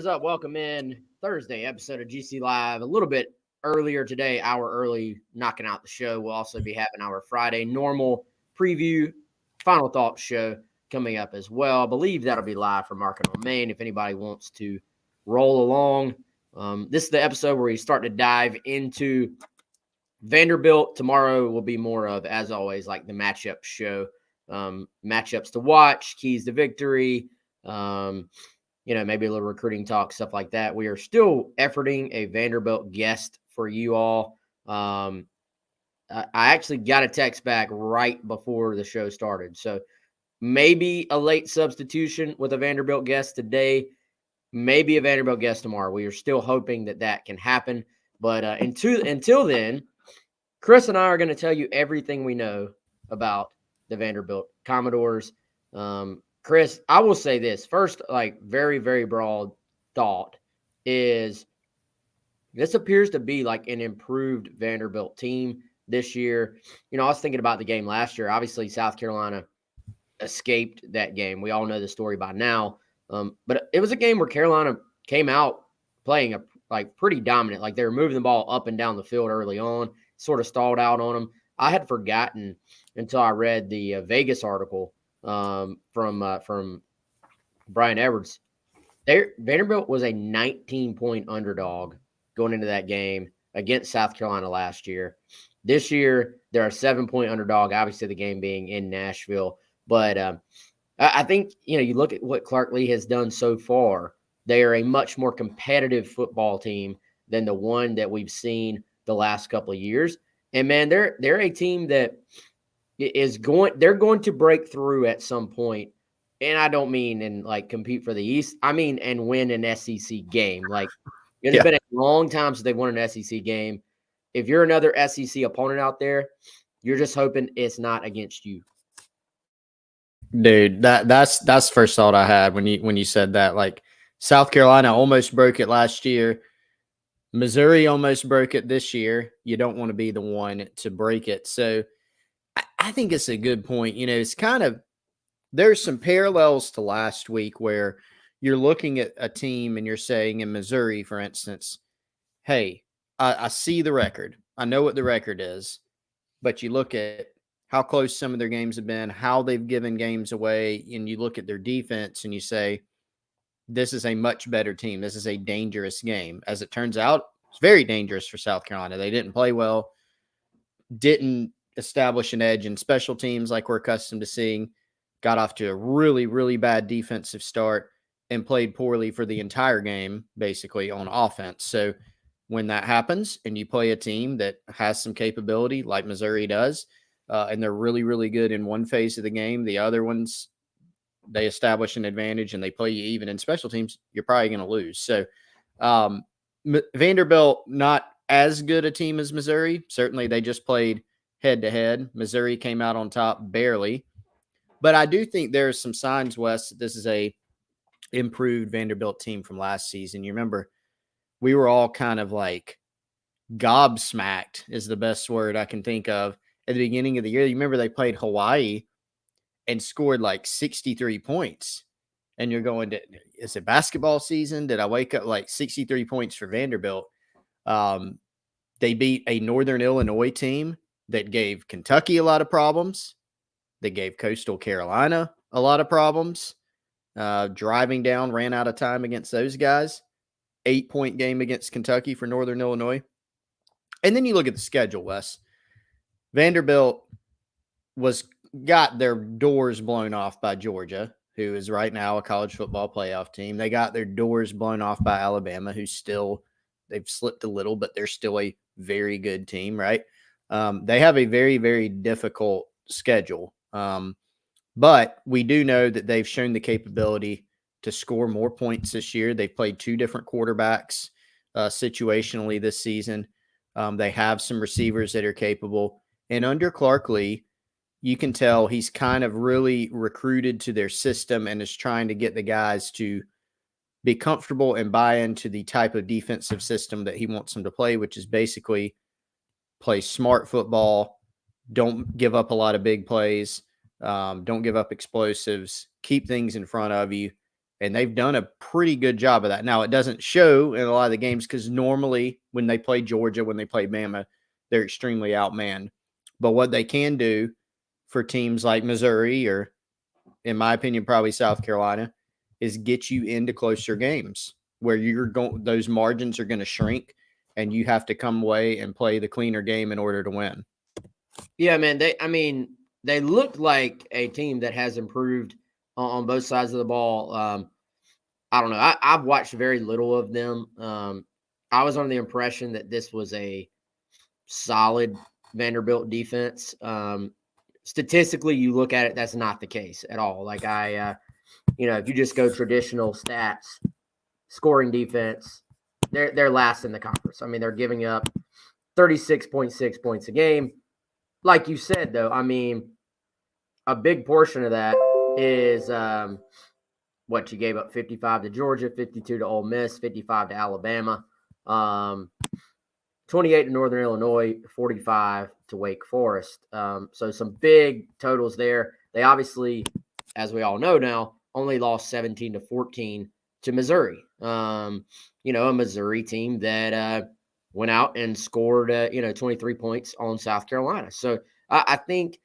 is up? Welcome in Thursday episode of GC Live. A little bit earlier today, hour early, knocking out the show. We'll also be having our Friday normal preview, final thoughts show coming up as well. I believe that'll be live from Market on Main if anybody wants to roll along. This is the episode where we start to dive into Vanderbilt. Tomorrow will be more of, as always, like the matchup show, matchups to watch, keys to victory, maybe a little recruiting talk, stuff like that. We are still efforting a Vanderbilt guest for you all. I actually got a text back right before the show started. So maybe a late substitution with a Vanderbilt guest today, maybe a Vanderbilt guest tomorrow. We are still hoping that can happen. But until then, Chris and I are going to tell you everything we know about the Vanderbilt Commodores. Chris, I will say this first, very, very broad thought is this appears to be like an improved Vanderbilt team this year. I was thinking about the game last year. Obviously, South Carolina escaped that game. We all know the story by now. But it was a game where Carolina came out playing pretty dominant. Like they were moving the ball up and down the field early on, sort of stalled out on them. I had forgotten until I read the Vegas article from Brian Edwards. Vanderbilt was a 19-point underdog going into that game against South Carolina last year. This year, they're a 7-point underdog, obviously the game being in Nashville. But I think, you look at what Clark Lee has done so far, they are a much more competitive football team than the one that we've seen the last couple of years. And, man, they're a team that they're going to break through at some point. And I don't mean compete for the East. I mean, and win an SEC game. It's been a long time since they won an SEC game. If you're another SEC opponent out there, you're just hoping it's not against you. Dude, that's first thought I had when you said that. Like South Carolina almost broke it last year. Missouri almost broke it this year. You don't want to be the one to break it. So I think it's a good point. It's kind of there's some parallels to last week where you're looking at a team and you're saying in Missouri, for instance, hey, I see the record. I know what the record is, but you look at how close some of their games have been, how they've given games away, and you look at their defense and you say, this is a much better team. This is a dangerous game. As it turns out, it's very dangerous for South Carolina. They didn't play well, didn't establish an edge in special teams like we're accustomed to seeing, got off to a really, really bad defensive start, and played poorly for the entire game, basically, on offense. So when that happens and you play a team that has some capability like Missouri does, and they're really, really good in one phase of the game, the other ones, they establish an advantage and they play you even in special teams, you're probably going to lose. So Vanderbilt, not as good a team as Missouri. Certainly they just played head-to-head. Missouri came out on top barely. But I do think there are some signs, Wes, that this is a improved Vanderbilt team from last season. You remember we were all kind of like gobsmacked is the best word I can think of at the beginning of the year. You remember they played Hawaii and scored like 63 points. And you're going, is it basketball season? Did I wake up like 63 points for Vanderbilt? They beat a Northern Illinois team that gave Kentucky a lot of problems. They gave Coastal Carolina a lot of problems. Driving down, ran out of time against those guys. 8-point game against Kentucky for Northern Illinois. And then you look at the schedule, Wes. Vanderbilt got their doors blown off by Georgia, who is right now a college football playoff team. They got their doors blown off by Alabama, who's still, they've slipped a little, but they're still a very good team, right? They have a very, very difficult schedule. But we do know that they've shown the capability to score more points this year. They've played two different quarterbacks situationally this season. They have some receivers that are capable. And under Clark Lee, you can tell he's kind of really recruited to their system and is trying to get the guys to be comfortable and buy into the type of defensive system that he wants them to play, which is basically play smart football, don't give up a lot of big plays, don't give up explosives, keep things in front of you, And they've done a pretty good job of that. Now, it doesn't show in a lot of the games because normally when they play Georgia, when they play Bama, they're extremely outmanned. But what they can do for teams like Missouri or, in my opinion, probably South Carolina, is get you into closer games where those margins are going to shrink and you have to come away and play the cleaner game in order to win. Yeah, man. They look like a team that has improved on both sides of the ball. I don't know. I've watched very little of them. I was under the impression that this was a solid Vanderbilt defense. Statistically, you look at it, that's not the case at all. Like if you just go traditional stats, scoring defense, they're last in the conference. I mean, they're giving up 36.6 points a game. Like you said, though, I mean, a big portion of that is what you gave up 55 to Georgia, 52 to Ole Miss, 55 to Alabama, 28 to Northern Illinois, 45 to Wake Forest. So some big totals there. They obviously, as we all know now, only lost 17 to 14 to Missouri. A Missouri team that went out and scored 23 points on South Carolina. So I think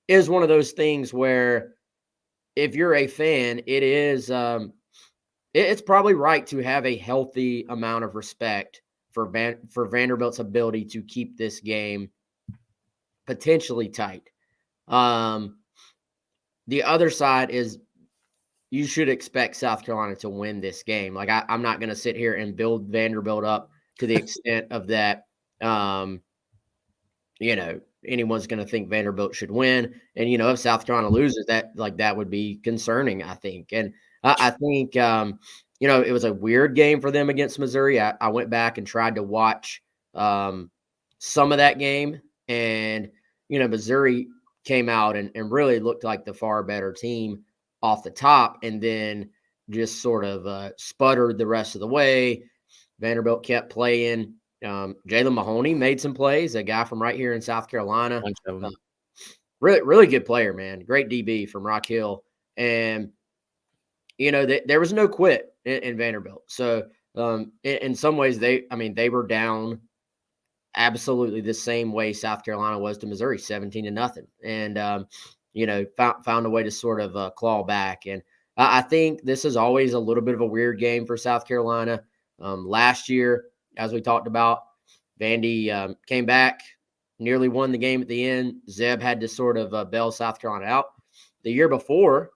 it is one of those things where if you're a fan, it is it's probably right to have a healthy amount of respect for Vanderbilt's ability to keep this game potentially tight. The other side is you should expect South Carolina to win this game. Like I'm not going to sit here and build Vanderbilt up to the extent of that. Anyone's going to think Vanderbilt should win. And, if South Carolina loses, that would be concerning, I think. And I think, it was a weird game for them against Missouri. I went back and tried to watch some of that game. And, Missouri came out and really looked like the far better team off the top and then just sort of sputtered the rest of the way. Vanderbilt kept playing. Jalen Mahoney made some plays, a guy from right here in South Carolina. Really, really good player, man. Great DB from Rock Hill. And, there was no quit in Vanderbilt. So in some ways, they were down absolutely the same way South Carolina was to Missouri, 17-0. And, found a way to sort of claw back. And I think this is always a little bit of a weird game for South Carolina. Last year, as we talked about, Vandy came back, nearly won the game at the end. Zeb had to sort of bail South Carolina out. The year before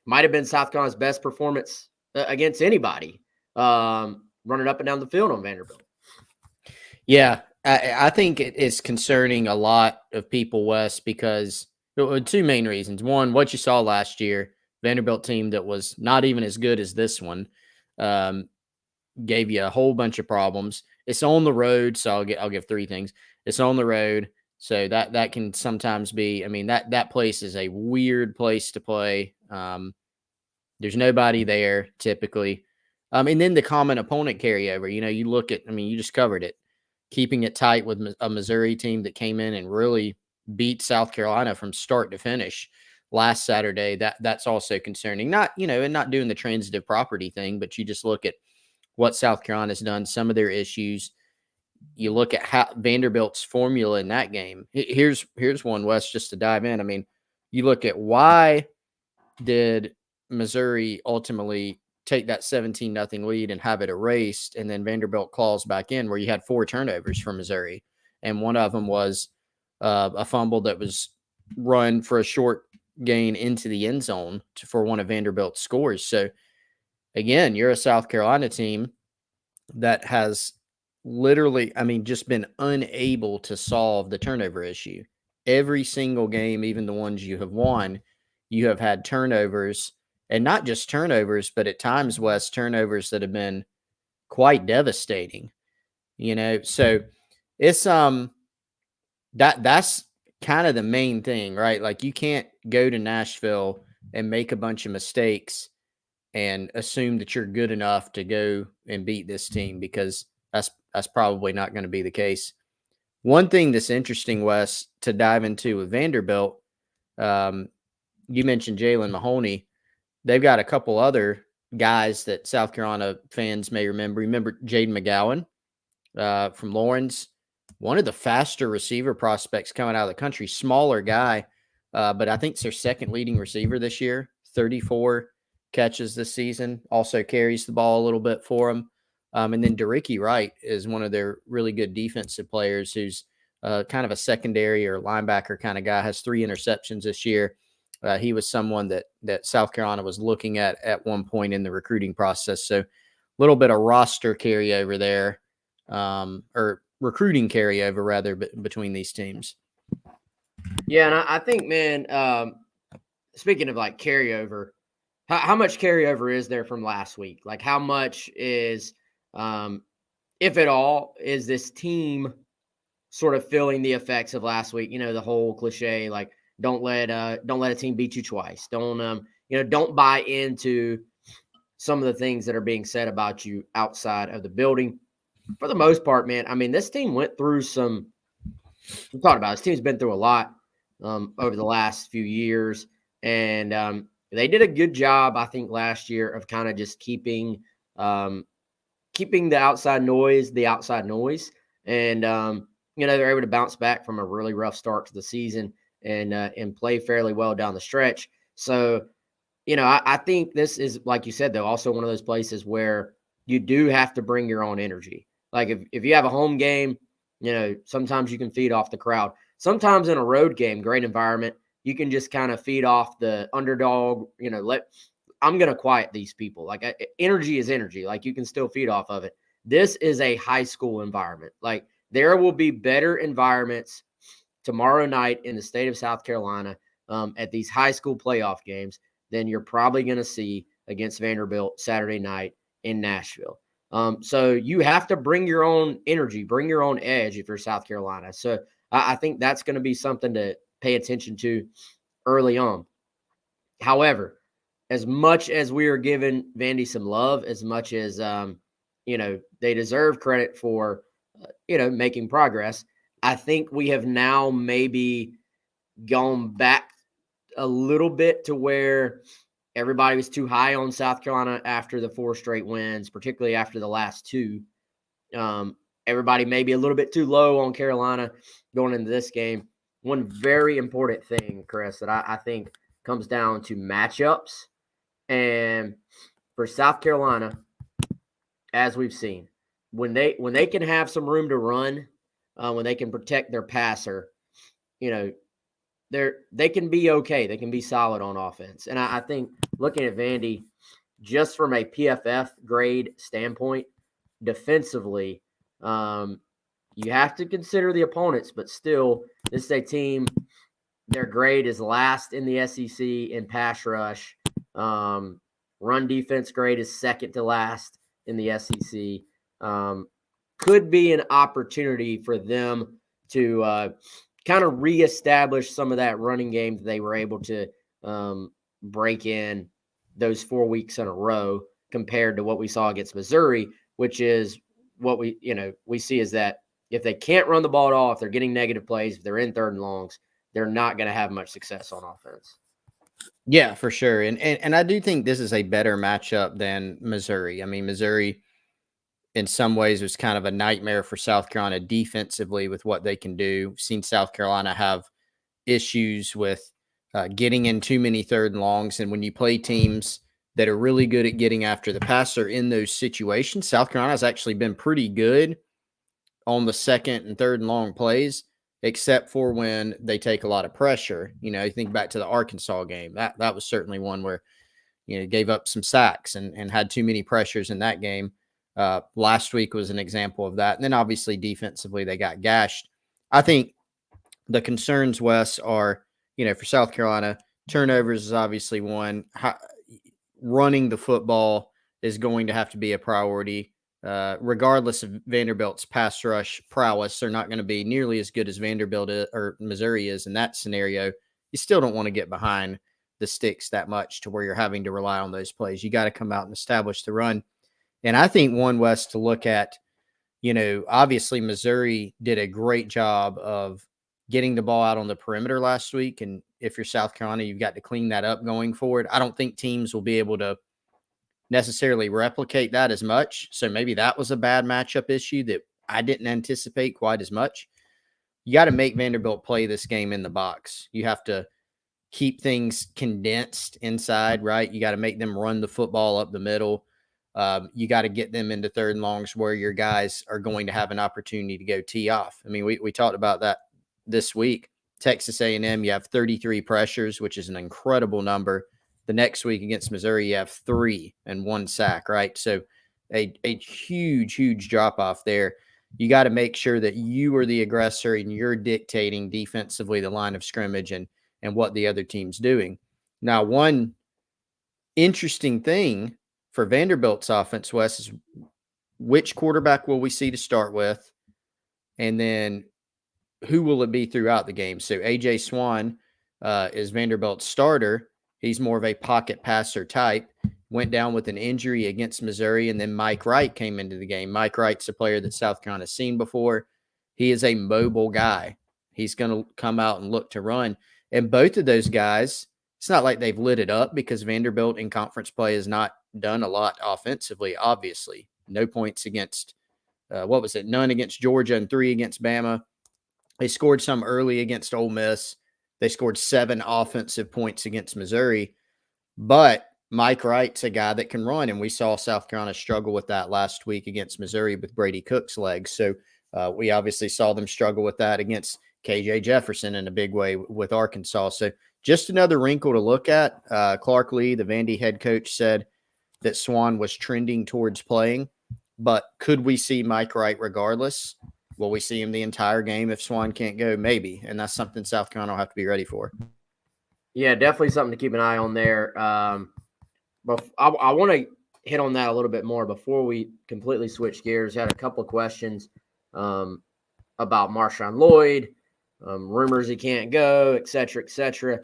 might have been South Carolina's best performance against anybody, running up and down the field on Vanderbilt. Yeah, I think it's concerning a lot of people, Wes, because two main reasons. One, what you saw last year, Vanderbilt team that was not even as good as this one, gave you a whole bunch of problems. It's on the road, so I'll give three things. It's on the road, so that can sometimes be. I mean, that place is a weird place to play. There's nobody there typically, and then the common opponent carryover. You look at. I mean, you just covered it. Keeping it tight with a Missouri team that came in and really beat South Carolina from start to finish last Saturday. That's also concerning. Not and not doing the transitive property thing, but you just look at what South Carolina's done, some of their issues. You look at how Vanderbilt's formula in that game. Here's one, Wes, just to dive in. I mean, you look at why did Missouri ultimately take that 17-0 lead and have it erased, and then Vanderbilt claws back in where you had 4 turnovers from Missouri, and one of them was a fumble that was run for a short gain into the end zone for one of Vanderbilt's scores. So, again, you're a South Carolina team that has literally, just been unable to solve the turnover issue. Every single game, even the ones you have won, you have had turnovers, and not just turnovers, but at times, Wes, turnovers that have been quite devastating. So it's that's kind of the main thing, right? Like you can't go to Nashville and make a bunch of mistakes and assume that you're good enough to go and beat this team, because that's probably not going to be the case. One thing that's interesting, Wes, to dive into with Vanderbilt, you mentioned Jalen Mahoney. they've got a couple other guys that South Carolina fans may remember. Remember Jaden McGowan from Lawrence, one of the faster receiver prospects coming out of the country, smaller guy, but I think it's their second leading receiver this year, 34 catches this season, also carries the ball a little bit for them. And then Dericky Wright is one of their really good defensive players who's kind of a secondary or linebacker kind of guy, has 3 interceptions this year. He was someone that South Carolina was looking at one point in the recruiting process. So a little bit of roster carryover there, or recruiting carryover rather, between these teams. Yeah, and I think, man, speaking of like carryover, how much carryover is there from last week? Like, how much is, if at all, is this team sort of feeling the effects of last week? You know, the whole cliche, like, don't let a team beat you twice. Don't buy into some of the things that are being said about you outside of the building. For the most part, man, I mean, this team went through we talked about it, this team's been through a lot over the last few years. And they did a good job, I think, last year of kind of just keeping the outside noise. And, they're able to bounce back from a really rough start to the season and play fairly well down the stretch. So, I think this is, like you said, though, also one of those places where you do have to bring your own energy. Like if you have a home game, sometimes you can feed off the crowd. Sometimes in a road game, great environment, you can just kind of feed off the underdog, I'm going to quiet these people. Like energy is energy. Like you can still feed off of it. This is a high school environment. Like there will be better environments tomorrow night in the state of South Carolina at these high school playoff games than you're probably going to see against Vanderbilt Saturday night in Nashville. So you have to bring your own energy, bring your own edge if you're South Carolina. So I think that's going to be something to pay attention to early on. However, as much as we are giving Vandy some love, as much as, they deserve credit for, making progress, I think we have now maybe gone back a little bit to where everybody was too high on South Carolina after the 4 straight wins, particularly after the last 2. Everybody maybe a little bit too low on Carolina going into this game. One very important thing, Chris, that I think comes down to matchups. And for South Carolina, as we've seen, when they can have some room to run, when they can protect their passer, they can be okay. They can be solid on offense. And I think looking at Vandy, just from a PFF grade standpoint, defensively, you have to consider the opponents, but still, this is a team, their grade is last in the SEC in pass rush. Run defense grade is second to last in the SEC. Could be an opportunity for them to kind of reestablish some of that running game that they were able to break in those 4 weeks in a row compared to what we saw against Missouri, which is what we see is that if they can't run the ball at all, if they're getting negative plays, if they're in 3rd and longs, they're not going to have much success on offense. Yeah, for sure. And I do think this is a better matchup than Missouri. I mean, Missouri in some ways was kind of a nightmare for South Carolina defensively with what they can do. We've seen South Carolina have issues with getting in too many 3rd and longs. And when you play teams that are really good at getting after the passer in those situations, South Carolina has actually been pretty good on the 2nd and 3rd and long plays, except for when they take a lot of pressure. You think back to the Arkansas game. That was certainly one where, gave up some sacks and had too many pressures in that game. Last week was an example of that. And then obviously defensively, they got gashed. I think the concerns, Wes, are, for South Carolina, turnovers is obviously one. Running the football is going to have to be a priority. Regardless of Vanderbilt's pass rush prowess, they're not going to be nearly as good as Vanderbilt or Missouri is in that scenario. You still don't want to get behind the sticks that much to where you're having to rely on those plays. You got to come out and establish the run. And I think one, Wes, to look at, obviously Missouri did a great job of getting the ball out on the perimeter last week. And if you're South Carolina, you've got to clean that up going forward. I don't think teams will be able to necessarily replicate that as much. So maybe that was a bad matchup issue that I didn't anticipate quite as much. You got to make Vanderbilt play this game in the box. You have to keep things condensed inside, right? You got to make them run the football up the middle. You got to get them into third and longs where your guys are going to have an opportunity to go tee off. I mean, we talked about that this week. Texas A&M, you have 33 pressures, which is an incredible number. The next week against Missouri, you have 3 and 1 sack, right? So a huge drop-off there. You got to make sure that you are the aggressor and you're dictating defensively the line of scrimmage and what the other team's doing. Now, one interesting thing for Vanderbilt's offense, Wes, is which quarterback will we see to start with? And then who will it be throughout the game? So A.J. Swan is Vanderbilt's starter. He's more of a pocket passer type. Went down with an injury against Missouri, and then Mike Wright came into the game. Mike Wright's a player that South Carolina's seen before. He is a mobile guy. He's going to come out and look to run. And both of those guys, it's not like they've lit it up because Vanderbilt in conference play has not done a lot offensively, obviously. No points against, none against Georgia and 3 against Bama. They scored some early against Ole Miss. They scored 7 offensive points against Missouri. But Mike Wright's a guy that can run, and we saw South Carolina struggle with that last week against Missouri with Brady Cook's legs. So we obviously saw them struggle with that against KJ Jefferson in a big way with Arkansas. So just another wrinkle to look at. Clark Lee, the Vandy head coach, said that Swan was trending towards playing, but could we see Mike Wright regardless? Will we see him the entire game if Swan can't go? Maybe, and that's something South Carolina will have to be ready for. Yeah, definitely something to keep an eye on there. But I want to hit on that a little bit more before we completely switch gears. Had a couple of questions about Marshawn Lloyd, rumors he can't go, et cetera, et cetera.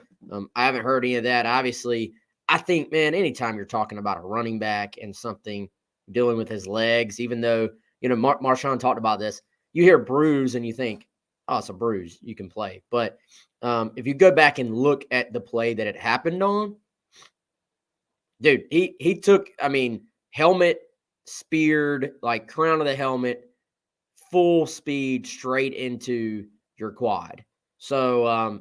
I haven't heard any of that. Obviously, I think, man, anytime you're talking about a running back and something dealing with his legs, even though, Marshawn talked about this, you hear bruise and you think, oh, it's a bruise, you can play. But if you go back and look at the play that it happened on, dude, he took, helmet speared, like crown of the helmet, full speed straight into your quad. So,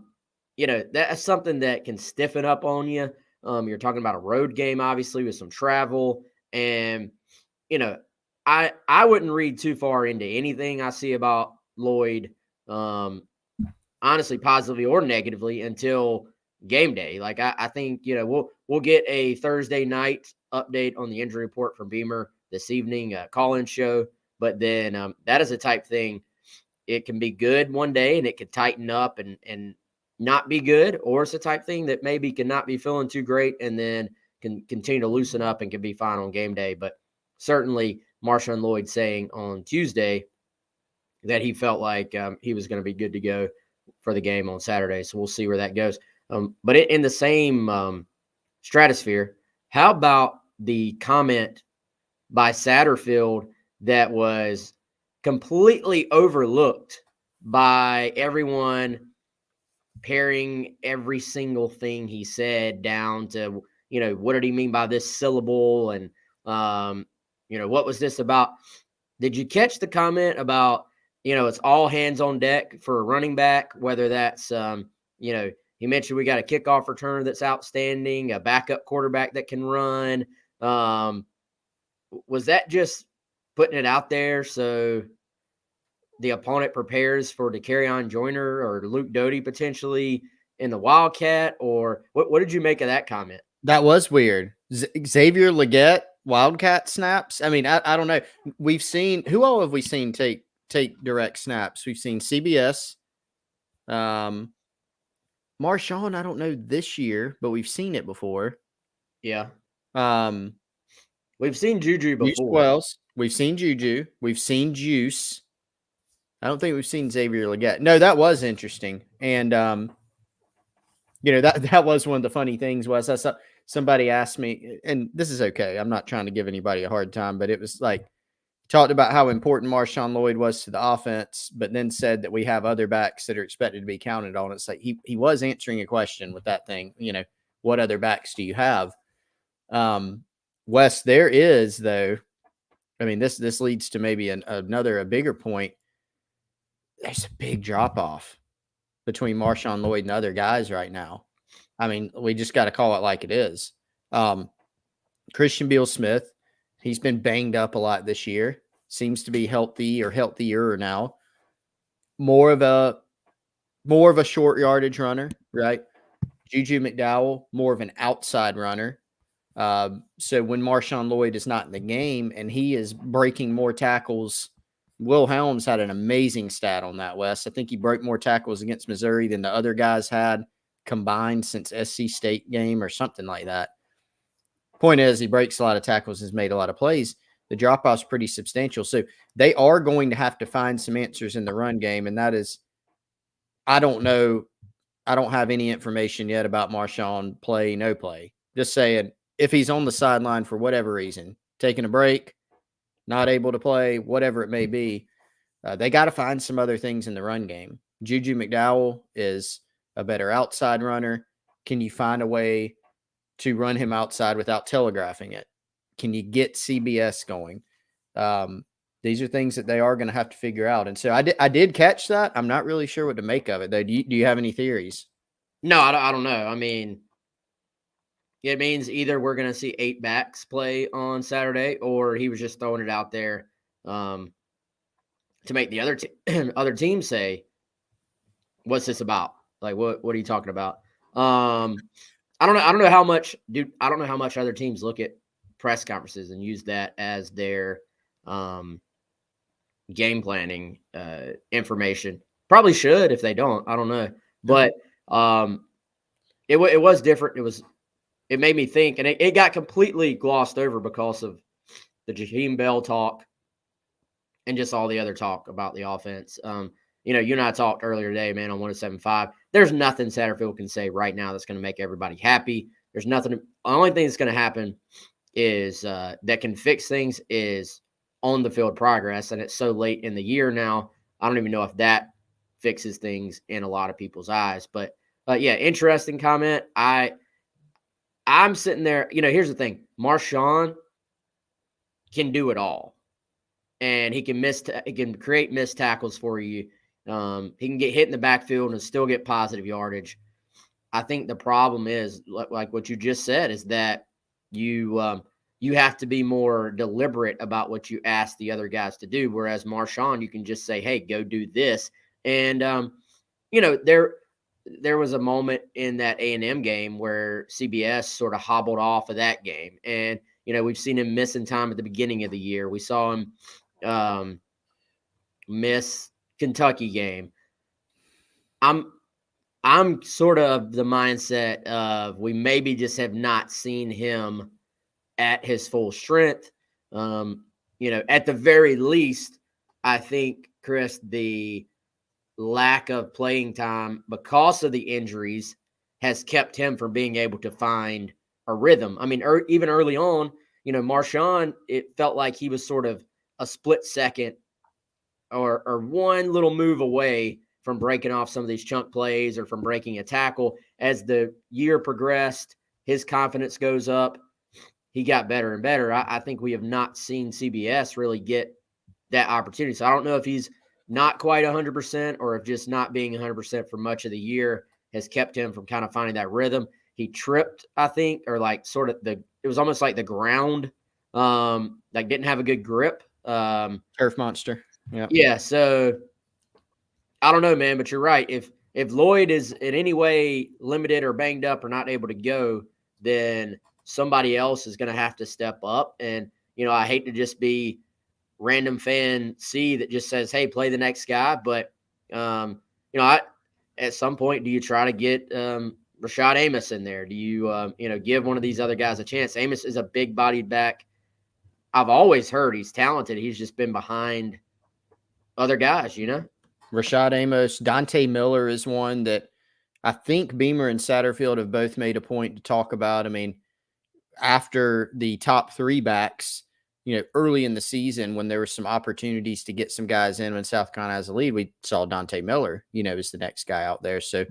that's something that can stiffen up on you. You're talking about a road game, obviously, with some travel. And, I wouldn't read too far into anything I see about Lloyd, honestly, positively or negatively, until game day. Like I think, we'll get a Thursday night update on the injury report from Beamer this evening, call-in show. But then that is a type thing. It can be good one day and it could tighten up and not be good, or it's a type thing that maybe cannot be feeling too great and then can continue to loosen up and can be fine on game day. But certainly Marshawn Lloyd saying on Tuesday that he felt like he was going to be good to go for the game on Saturday. So we'll see where that goes. But in the same stratosphere, how about the comment by Satterfield that was completely overlooked by everyone, paring every single thing he said down to, what did he mean by this syllable? And, what was this about? Did you catch the comment about, it's all hands on deck for a running back, whether that's, he mentioned we got a kickoff returner that's outstanding, a backup quarterback that can run. Was that just putting it out there so the opponent prepares for DeCarrion Joyner or Luke Doty potentially in the Wildcat? Or what did you make of that comment? That was weird. Xavier Legette, Wildcat snaps. I mean, I don't know. We've seen, who all have we seen take direct snaps? We've seen CBS. Marshawn, I don't know this year, but we've seen it before. Yeah. We've seen Juju before. Wells. We've seen Juju. We've seen Juice. I don't think we've seen Xavier Legette. No, that was interesting. And, that was one of the funny things was somebody asked me, and this is okay. I'm not trying to give anybody a hard time, but it was like, talked about how important Marshawn Lloyd was to the offense, but then said that we have other backs that are expected to be counted on. It's like he was answering a question with that thing. What other backs do you have? Wes, there is, though. I mean, this leads to maybe a bigger point. There's a big drop off between Marshawn Lloyd and other guys right now. I mean, we just got to call it like it is. Christian Beal-Smith, he's been banged up a lot this year. Seems to be healthy or healthier now. More of a short yardage runner, right? Juju McDowell, more of an outside runner. So when Marshawn Lloyd is not in the game and he is breaking more tackles, Will Helms had an amazing stat on that, Wes. I think he broke more tackles against Missouri than the other guys had combined since SC State game or something like that. Point is, he breaks a lot of tackles, has made a lot of plays. The drop-off is pretty substantial. So they are going to have to find some answers in the run game, and that is, I don't know. I don't have any information yet about Marshawn play, no play. Just saying, if he's on the sideline for whatever reason, taking a break, not able to play, whatever it may be, they got to find some other things in the run game. Juju McDowell is a better outside runner. Can you find a way to run him outside without telegraphing it? Can you get CBS going? These are things that they are going to have to figure out. And so I did catch that. I'm not really sure what to make of it, though. Do you have any theories? No, I don't know. I mean, it means either we're going to see 8 backs play on Saturday, or he was just throwing it out there to make the other team say, "What's this about? Like, what are you talking about?" I don't know. I don't know how much, dude. I don't know how much other teams look at press conferences and use that as their game planning information. Probably should if they don't. I don't know, but it was different. It made me think, and it got completely glossed over because of the Jaheim Bell talk and just all the other talk about the offense. You and I talked earlier today, man, on 107.5. There's nothing Satterfield can say right now that's going to make everybody happy. There's nothing. The only thing that's going to happen is that can fix things is on the field progress, and it's so late in the year now. I don't even know if that fixes things in a lot of people's eyes. But yeah, interesting comment. I'm sitting there. Here's the thing: Marshawn can do it all, and he can create missed tackles for you. He can get hit in the backfield and still get positive yardage. I think the problem is, like what you just said, is that you have to be more deliberate about what you ask the other guys to do. Whereas Marshawn, you can just say, "Hey, go do this." And there was a moment in that A&M game where CBS sort of hobbled off of that game, and we've seen him missing time at the beginning of the year. We saw him miss Kentucky game. I'm sort of the mindset of we maybe just have not seen him at his full strength. At the very least, I think, Chris, the lack of playing time because of the injuries has kept him from being able to find a rhythm. I mean, even early on, Marshawn, it felt like he was sort of a split second or one little move away from breaking off some of these chunk plays or from breaking a tackle. As the year progressed, his confidence goes up. He got better and better. I think we have not seen CBS really get that opportunity. So I don't know if he's not quite 100% or if just not being 100% for much of the year has kept him from kind of finding that rhythm. He tripped, I think, or like sort of it was almost like the ground, like didn't have a good grip. Turf monster. Yeah. Yeah. So I don't know, man, but you're right. If Lloyd is in any way limited or banged up or not able to go, then somebody else is going to have to step up. And, I hate to just be random fan C that just says, "Hey, play the next guy." But, at some point, do you try to get Rashad Amos in there? Do you, give one of these other guys a chance? Amos is a big bodied back. I've always heard he's talented. He's just been behind other guys, Rashad Amos, Dante Miller is one that I think Beamer and Satterfield have both made a point to talk about. I mean, after the top 3 backs, early in the season when there were some opportunities to get some guys in when South Carolina has a lead, we saw Dante Miller, is the next guy out there. So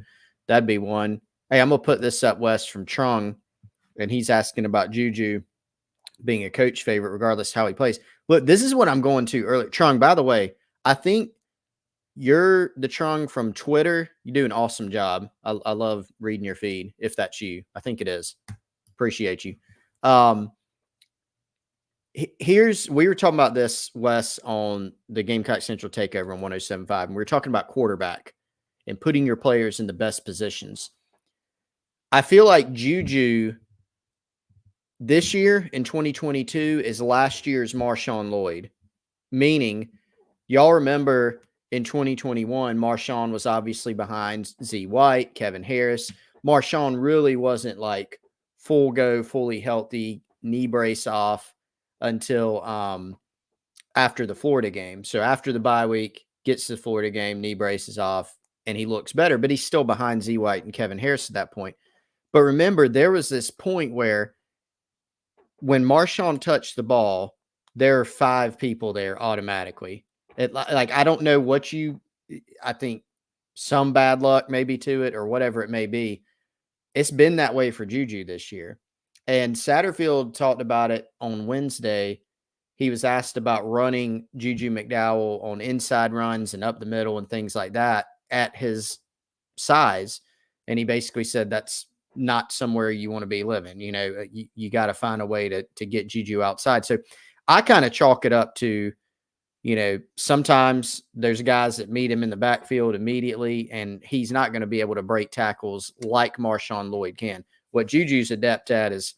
that'd be one. Hey, I'm going to put this up, Wes, from Trung, and he's asking about Juju being a coach favorite regardless how he plays. Look, this is what I'm going to early. Trung, by the way, I think you're the Trung from Twitter. You do an awesome job. I love reading your feed, if that's you. I think it is. Appreciate you. We were talking about this, Wes, on the Gamecock Central Takeover on 107.5, and we were talking about quarterback and putting your players in the best positions. I feel like Juju this year in 2022 is last year's Marshawn Lloyd, meaning y'all remember in 2021, Marshawn was obviously behind Z White, Kevin Harris. Marshawn really wasn't like full go, fully healthy, knee brace off until after the Florida game. So after the bye week, gets to the Florida game, knee braces off, and he looks better, but he's still behind Z White and Kevin Harris at that point. But remember, there was this point where when Marshawn touched the ball, there are 5 people there automatically. I don't know I think some bad luck maybe to it or whatever it may be. It's been that way for Juju this year. And Satterfield talked about it on Wednesday. He was asked about running Juju McDowell on inside runs and up the middle and things like that at his size. And he basically said that's not somewhere you want to be living. You got to find a way to get Juju outside. So I kind of chalk it up to, sometimes there's guys that meet him in the backfield immediately, and he's not going to be able to break tackles like Marshawn Lloyd can. What Juju's adept at is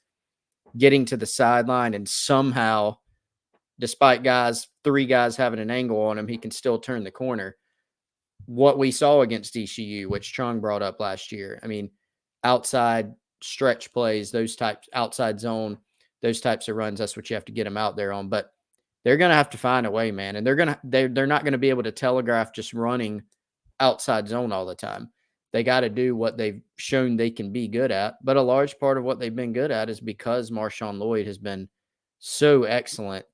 getting to the sideline and somehow, despite 3 guys having an angle on him, he can still turn the corner. What we saw against ECU, which Trung brought up last year, I mean, outside stretch plays, those types, outside zone, those types of runs, that's what you have to get them out there on. But they're going to have to find a way, man. And they're not going to be able to telegraph just running outside zone all the time. They got to do what they've shown they can be good at. But a large part of what they've been good at is because Marshawn Lloyd has been so excellent,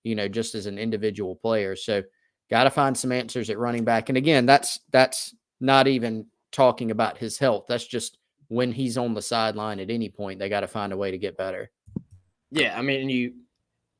just as an individual player. So got to find some answers at running back. And again, that's not even talking about his health. That's just when he's on the sideline at any point, they got to find a way to get better. Yeah, I mean,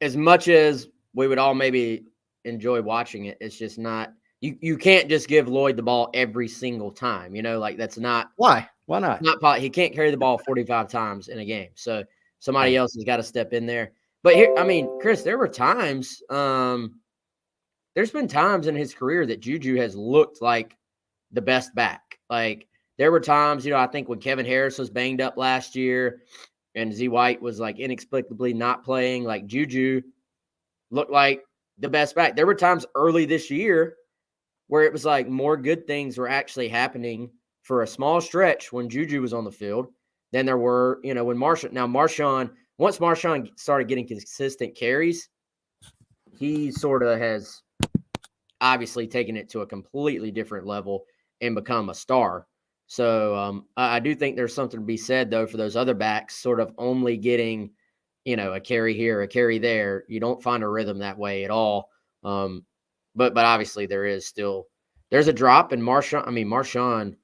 as much as we would all maybe enjoy watching it, it's just not you can't just give Lloyd the ball every single time. That's not why not? He can't carry the ball 45 times in a game. So somebody else has got to step in there. But here, I mean, Chris, there were times there's been times in his career that Juju has looked like the best back. Like there were times, I think when Kevin Harris was banged up last year and Z White was like inexplicably not playing, like Juju looked like the best back. There were times early this year where it was like more good things were actually happening for a small stretch when Juju was on the field than there were, when Marshawn, once Marshawn started getting consistent carries, he sort of has obviously taken it to a completely different level and become a star. So I do think there's something to be said, though, for those other backs sort of only getting, a carry here, a carry there. You don't find a rhythm that way at all. But obviously there's a drop in Marshawn. I mean, Marshawn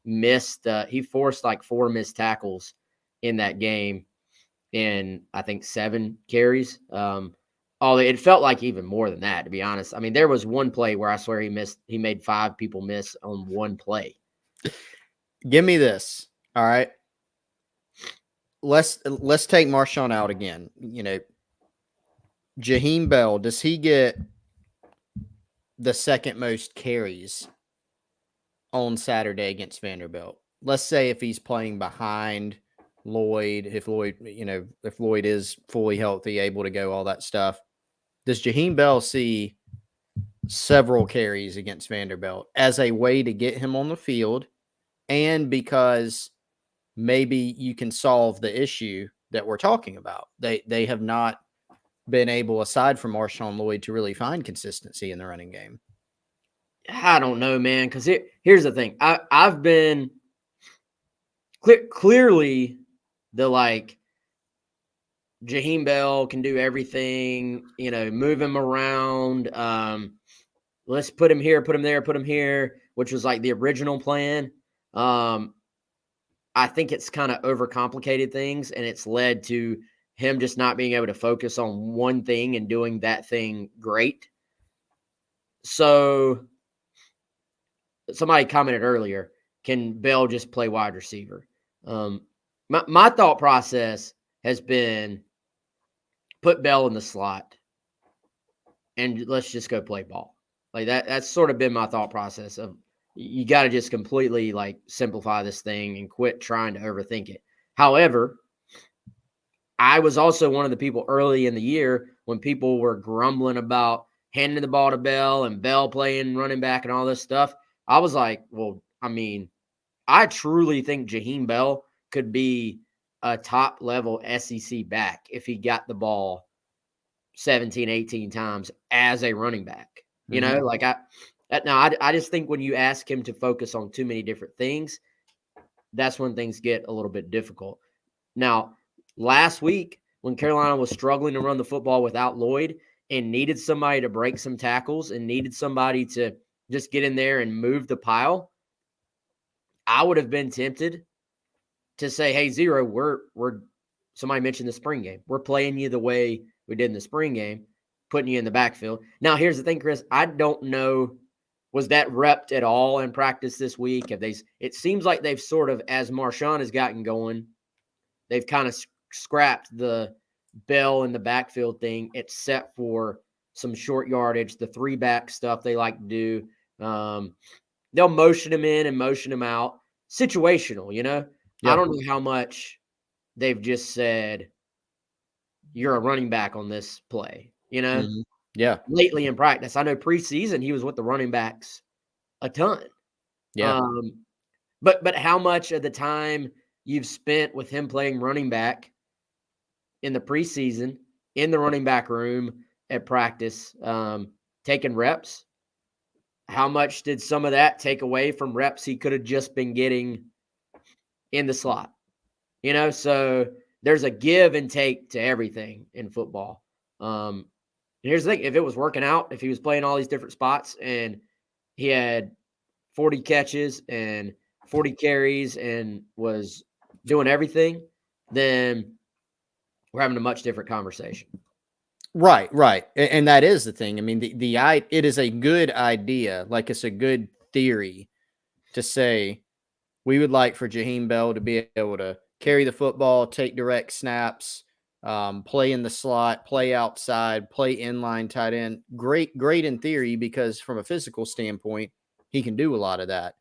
missed, he forced like 4 missed tackles in that game in, I think, 7 carries. It felt like even more than that, to be honest. I mean, there was one play where I swear he made 5 people miss on one play. Give me this. All right. Let's take Marshawn out again. Jaheim Bell, does he get the second most carries on Saturday against Vanderbilt? Let's say if he's playing behind Lloyd, if Lloyd is fully healthy, able to go, all that stuff. Does Jaheim Bell see several carries against Vanderbilt as a way to get him on the field, and because maybe you can solve the issue that we're talking about? They have not been able, aside from Marshawn Lloyd, to really find consistency in the running game. I don't know, man, because here's the thing. I've been clearly the Jaheim Bell can do everything, move him around. Let's put him here, put him there, put him here, which was like the original plan. I think it's kind of overcomplicated things, and it's led to him just not being able to focus on one thing and doing that thing great. So somebody commented earlier, can Bell just play wide receiver? My thought process has been put Bell in the slot and let's just go play ball. Like that's sort of been my thought process of you got to just completely like simplify this thing and quit trying to overthink it. However, I was also one of the people early in the year when people were grumbling about handing the ball to Bell and Bell playing running back and all this stuff. I was like, well, I mean, I truly think Jaheim Bell could be a top level SEC back if he got the ball 17, 18 times as a running back. You know, like I just think when you ask him to focus on too many different things, that's when things get a little bit difficult. Now, last week when Carolina was struggling to run the football without Lloyd and needed somebody to break some tackles and needed somebody to just get in there and move the pile, I would have been tempted to say, hey, Zero, we're somebody mentioned the spring game. We're playing you the way we did in the spring game, putting you in the backfield. Now, here's the thing, Chris. I don't know, was that repped at all in practice this week? It seems like they've sort of, as Marshawn has gotten going, they've kind of scrapped the Bell in the backfield thing, except for some short yardage, the 3-back stuff they like to do. They'll motion him in and motion him out. Situational, Yeah. I don't know how much they've just said, you're a running back on this play, Yeah. Lately in practice. I know preseason he was with the running backs a ton. Yeah. But how much of the time you've spent with him playing running back in the preseason, in the running back room at practice, taking reps, how much did some of that take away from reps he could have just been getting in the slot? So there's a give and take to everything in football. And here's the thing. If it was working out, if he was playing all these different spots and he had 40 catches and 40 carries and was doing everything, then we're having a much different conversation. Right. And that is the thing. I mean, it is a good idea. Like it's a good theory to say we would like for Jaheim Bell to be able to carry the football, take direct snaps, play in the slot, play outside, play inline tight end. Great in theory, because from a physical standpoint, he can do a lot of that.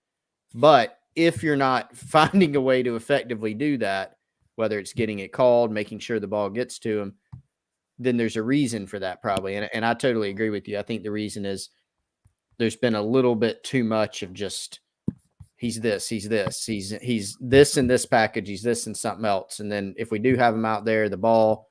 But if you're not finding a way to effectively do that, whether it's getting it called, making sure the ball gets to him, then there's a reason for that probably. And I totally agree with you. I think the reason is there's been a little bit too much of just, he's this, he's this in this package, he's this and something else. And then if we do have him out there, the ball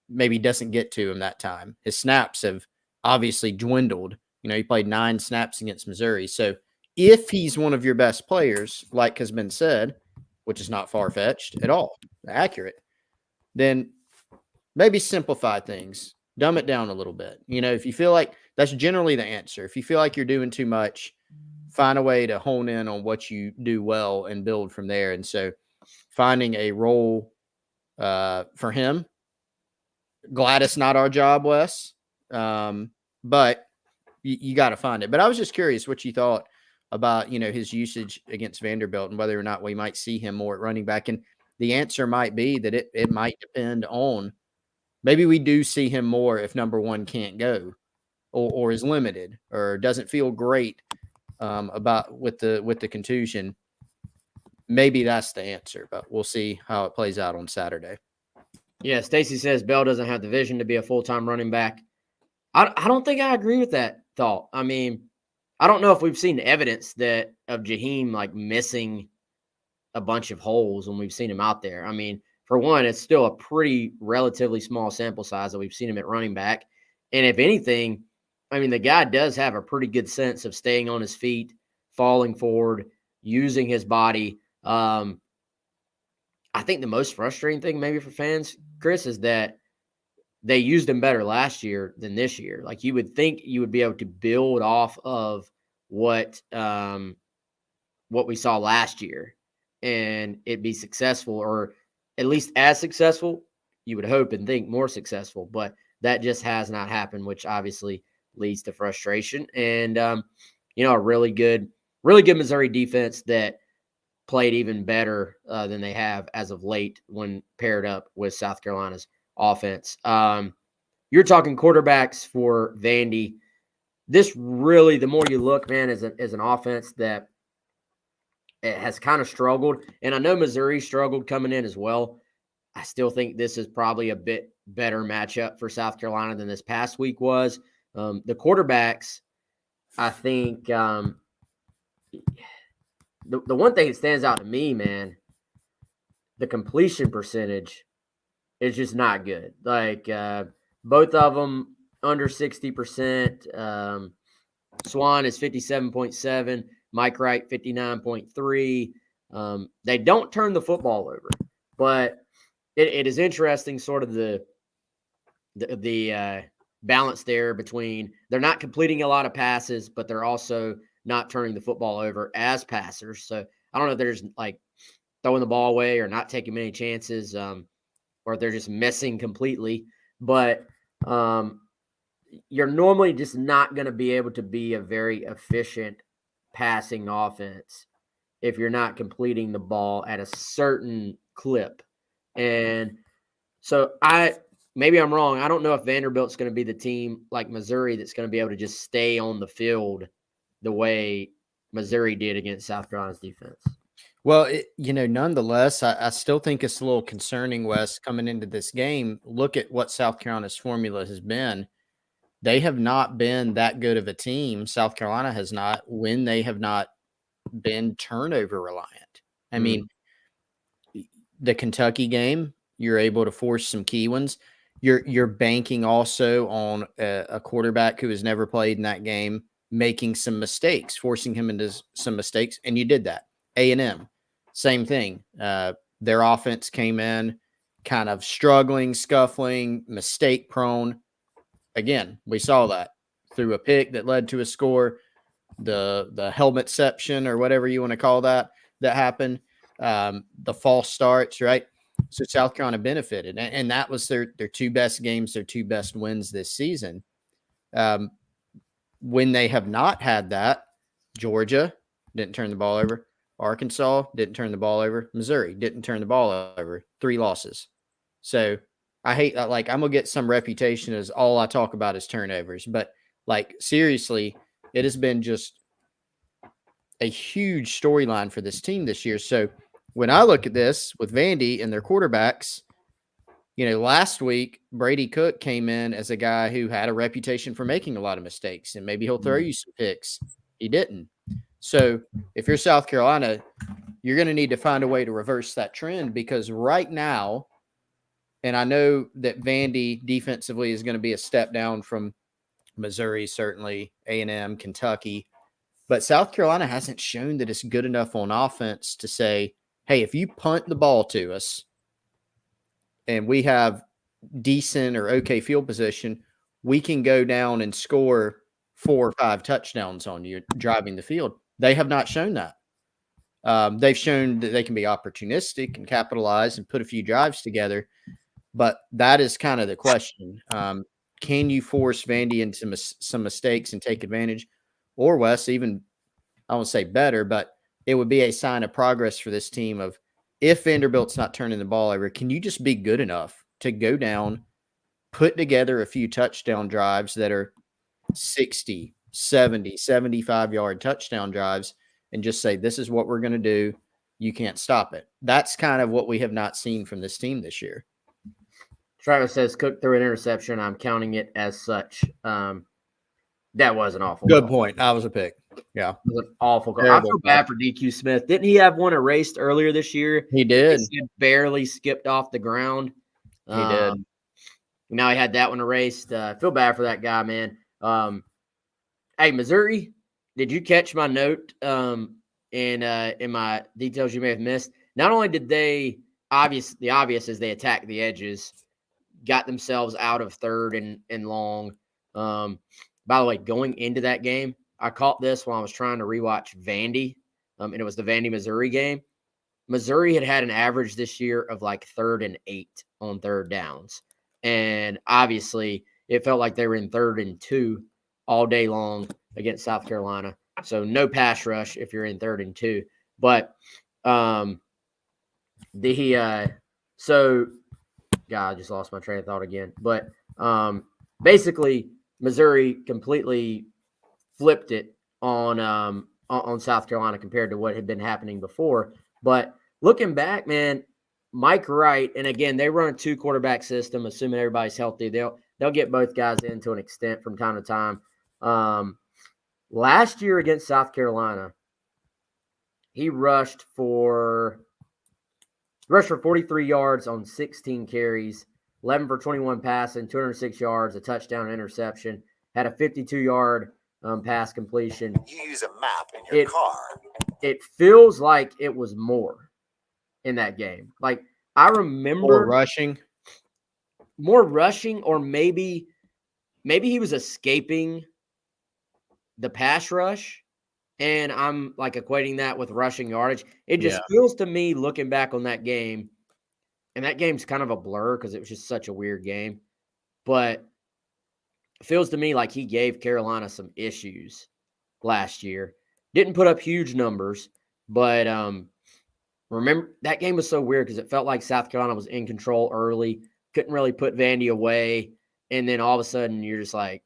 maybe doesn't get to him that time. His snaps have obviously dwindled. He played 9 snaps against Missouri. So if he's one of your best players, like has been said, which is not far-fetched at all, accurate, then maybe simplify things, dumb it down a little bit. If you feel like that's generally the answer. If you feel like you're doing too much, find a way to hone in on what you do well and build from there. And so finding a role for him, glad it's not our job, Wes, but you got to find it. But I was just curious what you thought about, his usage against Vanderbilt and whether or not we might see him more at running back. And the answer might be that it might depend on, maybe we do see him more if number one can't go or is limited or doesn't feel great about with the contusion. Maybe that's the answer, but we'll see how it plays out on Saturday. Yeah, Stacy says Bell doesn't have the vision to be a full-time running back. I don't think I agree with that thought. I mean, I don't know if we've seen evidence of Jaheim like missing a bunch of holes when we've seen him out there. I mean, for one, it's still a pretty relatively small sample size that we've seen him at running back. And if anything, I mean, the guy does have a pretty good sense of staying on his feet, falling forward, using his body. I I think the most frustrating thing maybe for fans, Chris, is that they used him better last year than this year. Like you would think you would be able to build off of what we saw last year and it be successful, or at least as successful. You would hope and think more successful, but that just has not happened, which obviously leads to frustration. And a really good Missouri defense that played even better than they have as of late when paired up with South Carolina's offense. You're talking quarterbacks for Vandy. This really, the more you look, man, is an offense that it has kind of struggled. And I know Missouri struggled coming in as well. I still think this is probably a bit better matchup for South Carolina than this past week was. The quarterbacks, I think, the one thing that stands out to me, man, the completion percentage is just not good. Like both of them under 60%. Swan is 57.7. Mike Wright 59.3. They don't turn the football over, but it is interesting, sort of the balance there between they're not completing a lot of passes, but they're also not turning the football over as passers. So I don't know if they're just like throwing the ball away or not taking many chances, or if they're just missing completely. But you're normally just not going to be able to be a very efficient passing offense if you're not completing the ball at a certain clip. And so maybe I'm wrong. I don't know if Vanderbilt's going to be the team like Missouri that's going to be able to just stay on the field the way Missouri did against South Carolina's defense. Well, nonetheless, I still think it's a little concerning, Wes, coming into this game. Look at what South Carolina's formula has been. They have not been that good of a team. South Carolina has not, when they have not been turnover reliant. I mean, the Kentucky game, you're able to force some key ones. You're banking also on a quarterback who has never played in that game, making some mistakes, forcing him into some mistakes, and you did that. A&M, same thing. Their offense came in kind of struggling, scuffling, mistake prone. Again, we saw that through a pick that led to a score, the helmetception or whatever you want to call that happened, the false starts, right? So South Carolina benefited, and that was their two best games, their two best wins this season. When they have not had that, Georgia didn't turn the ball over. Arkansas didn't turn the ball over. Missouri didn't turn the ball over. 3 losses. So I hate that. Like, I'm going to get some reputation as all I talk about is turnovers. But, like, seriously, it has been just a huge storyline for this team this year. So when I look at this with Vandy and their quarterbacks, last week, Brady Cook came in as a guy who had a reputation for making a lot of mistakes, and maybe he'll throw you some picks. He didn't. So if you're South Carolina, you're going to need to find a way to reverse that trend, because right now, and I know that Vandy defensively is going to be a step down from Missouri, certainly, A&M, Kentucky, but South Carolina hasn't shown that it's good enough on offense to say, hey, if you punt the ball to us and we have decent or okay field position, we can go down and score 4 or 5 touchdowns on you driving the field. They have not shown that. They've shown that they can be opportunistic and capitalize and put a few drives together, but that is kind of the question. Can you force Vandy into some mistakes and take advantage? Or Wes, even, I won't say better, but it would be a sign of progress for this team of, if Vanderbilt's not turning the ball over, can you just be good enough to go down, put together a few touchdown drives that are 60, 70, 75-yard touchdown drives and just say, this is what we're going to do. You can't stop it. That's kind of what we have not seen from this team this year. Travis says Cook threw an interception. I'm counting it as such. That was an awful Good call. point. That was a pick. Yeah. It was an awful call. Terrible I feel bad for DQ Smith. Didn't he have one erased earlier this year? He did. He barely skipped off the ground. He did. Now he had that one erased. I feel bad for that guy, man. Hey, Missouri, did you catch my note in my details you may have missed? Not only did they the obvious is they attacked the edges, got themselves out of third and long. By the way, going into that game, I caught this while I was trying to rewatch Vandy, and it was the Vandy Missouri game. Missouri had an average this year of like 3rd and 8 on third downs. And obviously, it felt like they were in 3rd and 2 all day long against South Carolina. So no pass rush if you're in 3rd and 2. But God, I just lost my train of thought again. But basically, Missouri completely flipped it on South Carolina compared to what had been happening before. But looking back, man, Mike Wright, and again, they run a 2-quarterback system, assuming everybody's healthy. They'll get both guys in to an extent from time to time. Last year against South Carolina, he rushed for 43 yards on 16 carries, 11 for 21 passing, 206 yards, a touchdown, interception, had a 52-yard pass completion. You use a map in your car. It feels like it was more in that game. Like, I remember more rushing, or maybe he was escaping the pass rush, and I'm like equating that with rushing yardage. It just feels to me, looking back on that game, and that game's kind of a blur because it was just such a weird game, but it feels to me like he gave Carolina some issues last year. Didn't put up huge numbers, but remember, that game was so weird because it felt like South Carolina was in control early, couldn't really put Vandy away, and then all of a sudden you're just like,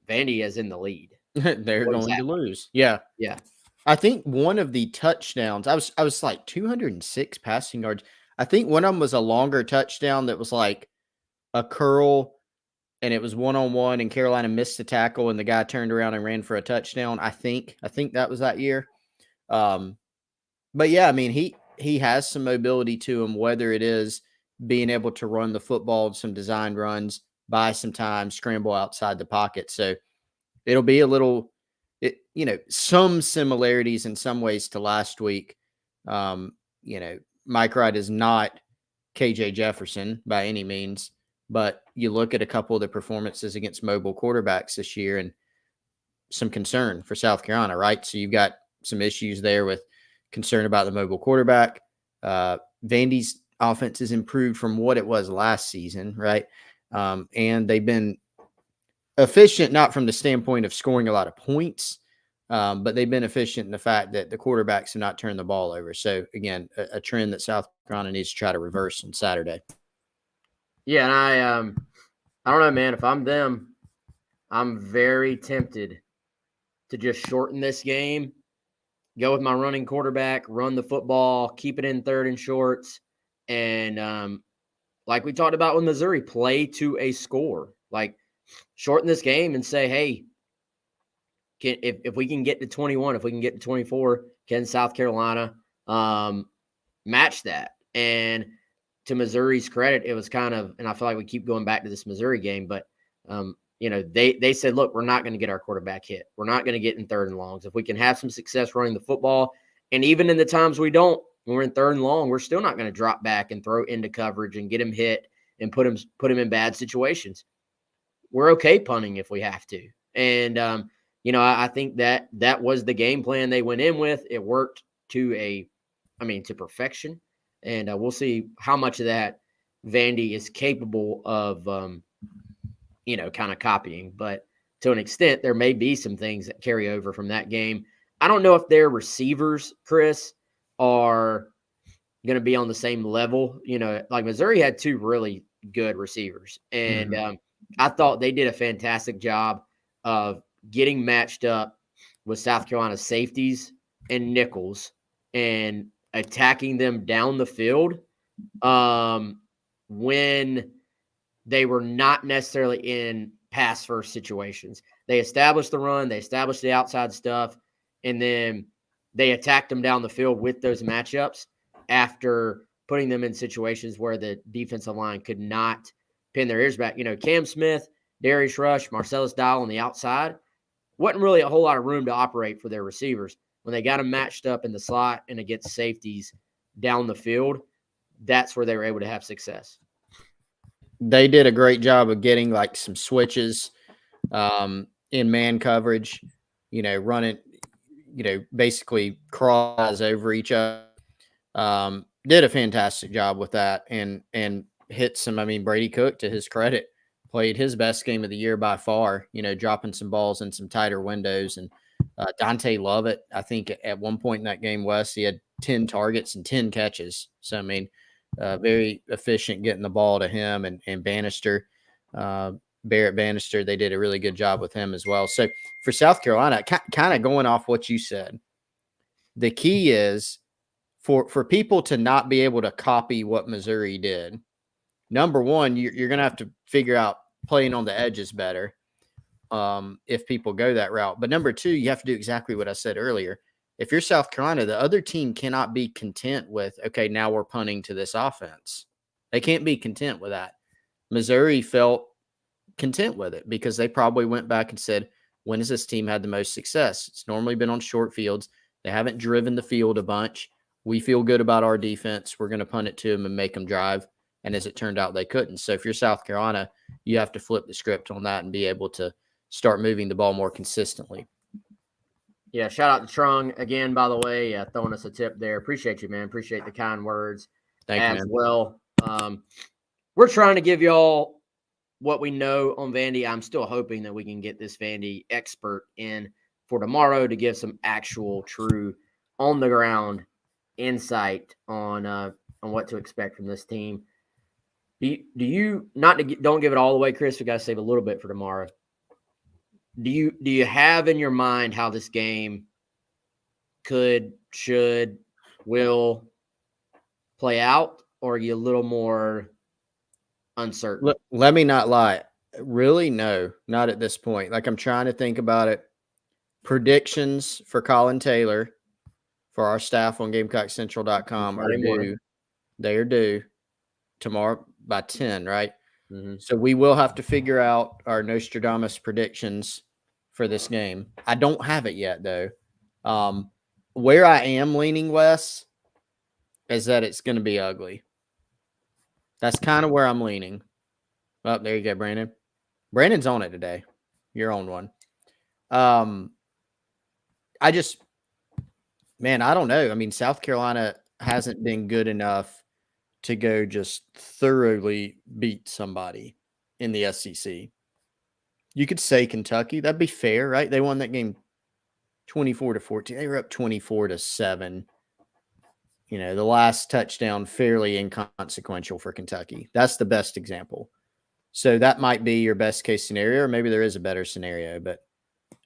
Vandy is in the lead. They're going to lose. Yeah. Yeah. I think one of the touchdowns, I was like 206 passing yards. I think one of them was a longer touchdown that was like a curl, and it was 1-on-1, and Carolina missed the tackle, and the guy turned around and ran for a touchdown. I think that was that year. But yeah, I mean, he has some mobility to him, whether it is being able to run the football, some designed runs, buy some time, scramble outside the pocket. So it'll be a little, some similarities in some ways to last week. Mike Wright is not KJ Jefferson by any means, but you look at a couple of the performances against mobile quarterbacks this year and some concern for South Carolina, right? So you've got some issues there with concern about the mobile quarterback. Vandy's offense has improved from what it was last season, right? And they've been efficient, not from the standpoint of scoring a lot of points, but they've been efficient in the fact that the quarterbacks have not turned the ball over. So, again, a trend that South Carolina needs to try to reverse on Saturday. Yeah, and I don't know, man. If I'm them, I'm very tempted to just shorten this game, go with my running quarterback, run the football, keep it in 3rd and shorts, and like we talked about with Missouri, play to a score. Like, shorten this game and say, hey, if we can get to 21, if we can get to 24, can South Carolina match that? And to Missouri's credit, it was kind of, and I feel like we keep going back to this Missouri game, but they said, look, we're not going to get our quarterback hit. We're not going to get in 3rd and longs. If we can have some success running the football, and even in the times we don't, when we're in 3rd and long, we're still not going to drop back and throw into coverage and get him hit and put him in bad situations. We're okay punting if we have to. And, I think that was the game plan they went in with. It worked to perfection. And we'll see how much of that Vandy is capable of, kind of copying. But to an extent, there may be some things that carry over from that game. I don't know if their receivers, Chris, are going to be on the same level. Like Missouri had 2 really good receivers. And I thought they did a fantastic job of getting matched up with South Carolina's safeties and nickels and attacking them down the field when they were not necessarily in pass-first situations. They established the run, they established the outside stuff, and then they attacked them down the field with those matchups after putting them in situations where the defensive line could not pin their ears back. Cam Smith, Darius Rush, Marcellus Dial on the outside, wasn't really a whole lot of room to operate for their receivers. When they got them matched up in the slot and against safeties down the field, that's where they were able to have success. They did a great job of getting like some switches in man coverage, running, basically cross over each other. Did a fantastic job with that and hit some. I mean, Brady Cook, to his credit, played his best game of the year by far, dropping some balls in some tighter windows. And Dante Lovett, I think at one point in that game, Wes, he had 10 targets and 10 catches. So, I mean, very efficient getting the ball to him and Bannister, Barrett Bannister. They did a really good job with him as well. So for South Carolina, kind of going off what you said, the key is for people to not be able to copy what Missouri did. Number one, you're going to have to figure out playing on the edges better if people go that route. But number two, you have to do exactly what I said earlier. If you're South Carolina, the other team cannot be content with, okay, now we're punting to this offense. They can't be content with that. Missouri felt content with it because they probably went back and said, when has this team had the most success? It's normally been on short fields. They haven't driven the field a bunch. We feel good about our defense. We're going to punt it to them and make them drive. And as it turned out, they couldn't. So if you're South Carolina, you have to flip the script on that and be able to start moving the ball more consistently. Yeah, shout out to Trung again, by the way, throwing us a tip there. Appreciate you, man. Appreciate the kind words Thank you, man. well. We're trying to give y'all what we know on Vandy. I'm still hoping that we can get this Vandy expert in for tomorrow to give some actual, true, on-the-ground insight on what to expect from this team. Do you don't give it all away, Chris? We got to save a little bit for tomorrow. Do you have in your mind how this game could, should, will play out, or are you a little more uncertain? Let me not lie. Really, no, not at this point. Like, I'm trying to think about it. Predictions for Colin Taylor for our staff on GamecockCentral.com are due. They are due tomorrow by 10, right? Mm-hmm. So we will have to figure out our Nostradamus predictions for this game. I don't have it yet, though. Where I am leaning, Wes, is that it's going to be ugly. That's kind of where I'm leaning. Oh, there you go, Brandon. Brandon's on it today. You're on one. I don't know. I mean, South Carolina hasn't been good enough to go just thoroughly beat somebody in the SEC. You could say Kentucky. That'd be fair, right? They won that game 24-14. They were up 24-7. The last touchdown fairly inconsequential for Kentucky. That's the best example. So that might be your best case scenario, or maybe there is a better scenario, but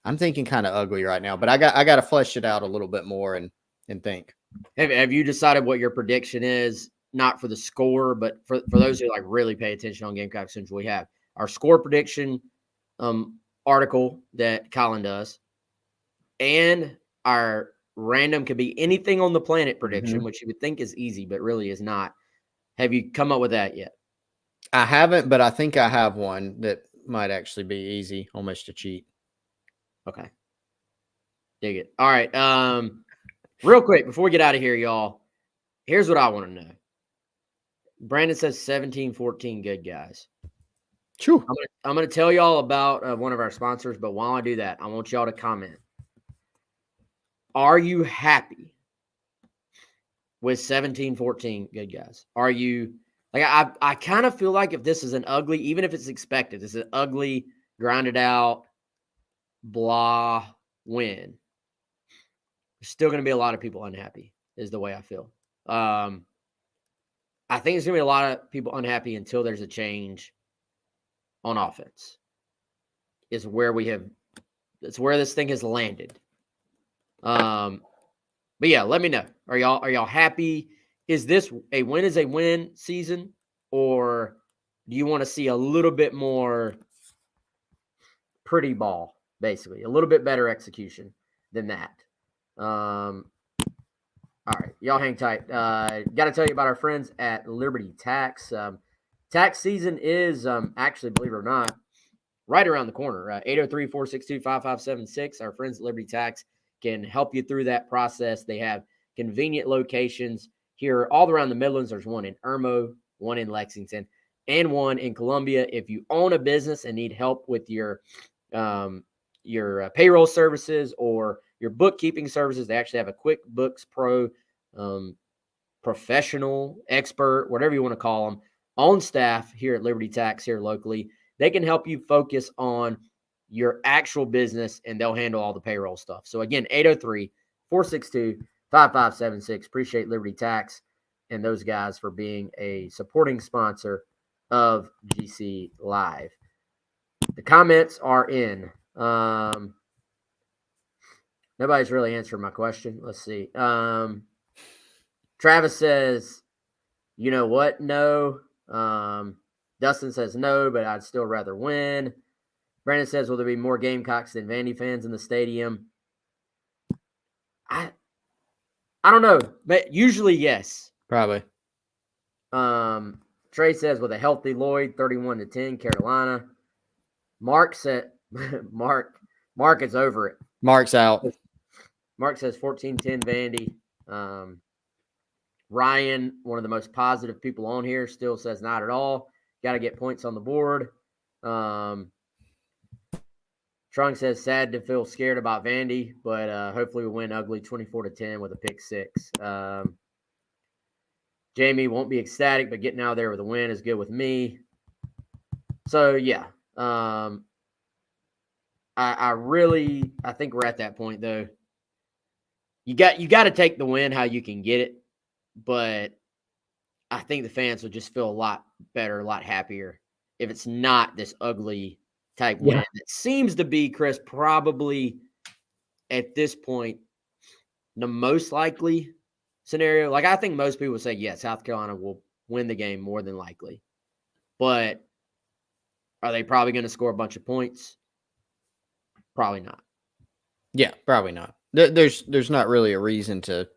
I'm thinking kind of ugly right now. But I got to flesh it out a little bit more and think. Have you decided what your prediction is? Not for the score, but for those who really pay attention on Gamecock Central, we have our score prediction article that Colin does, and our random could be anything on the planet prediction, which you would think is easy, but really is not. Have you come up with that yet? I haven't, but I think I have one that might actually be easy, almost a cheat. Okay. Dig it. All right. Real quick, before we get out of here, y'all, here's what I want to know. Brandon says 17-14 good guys. True. I'm going to tell y'all about one of our sponsors, but while I do that, I want y'all to comment. Are you happy with 17-14 good guys? Are you I kind of feel like if this is an ugly, even if it's expected, this is an ugly, grinded out, blah win. There's still going to be a lot of people unhappy, is the way I feel. I think there's going to be a lot of people unhappy until there's a change on offense. It's where this thing has landed. But yeah, let me know. Are y'all happy? Is this a win season, or do you want to see a little bit more pretty ball, basically, a little bit better execution than that? All right, y'all hang tight. Got to tell you about our friends at Liberty Tax. Tax season is actually, believe it or not, right around the corner. 803-462-5576. Our friends at Liberty Tax can help you through that process. They have convenient locations here all around the Midlands. There's one in Irmo, one in Lexington, and one in Columbia. If you own a business and need help with your payroll services or your bookkeeping services, they actually have a QuickBooks Pro professional, expert, whatever you want to call them, on staff here at Liberty Tax here locally. They can help you focus on your actual business, and they'll handle all the payroll stuff. So again, 803-462-5576. Appreciate Liberty Tax and those guys for being a supporting sponsor of GC Live. The comments are in. Nobody's really answering my question. Let's see. Travis says, you know what? No. Dustin says no, but I'd still rather win. Brandon says, will there be more Gamecocks than Vandy fans in the stadium? I don't know, but usually yes. Probably. Trey says, with a healthy Lloyd, 31-10, Carolina. Mark said, Mark is over it. Mark's out. Mark says 14-10 Vandy. Ryan, one of the most positive people on here, still says not at all. Got to get points on the board. Trunk says sad to feel scared about Vandy, but hopefully we win ugly 24-10 with a pick six. Jamie won't be ecstatic, but getting out of there with a win is good with me. So yeah, I think we're at that point though. You got to take the win how you can get it, but I think the fans will just feel a lot better, a lot happier if it's not this ugly type win. It seems to be, Chris, probably at this point the most likely scenario. Like, I think most people say, yeah, South Carolina will win the game more than likely. But are they probably going to score a bunch of points? Probably not. Yeah, probably not. There's not really a reason to,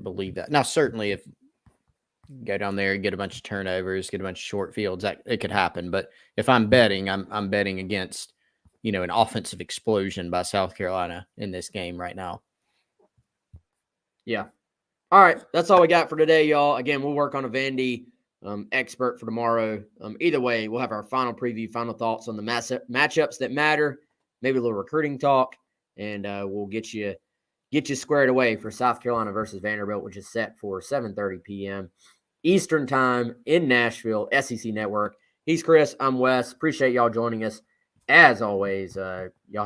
believe that. Now, certainly if you go down there and get a bunch of turnovers, get a bunch of short fields, that it could happen. But if I'm betting, I'm betting against, an offensive explosion by South Carolina in this game right now. Yeah. All right. That's all we got for today, y'all. Again, we'll work on a Vandy expert for tomorrow. Either way, we'll have our final preview, final thoughts on the matchups that matter, maybe a little recruiting talk, and we'll get you squared away for South Carolina versus Vanderbilt, which is set for 7:30 p.m. Eastern time in Nashville, SEC Network. He's Chris. I'm Wes. Appreciate y'all joining us. As always, y'all have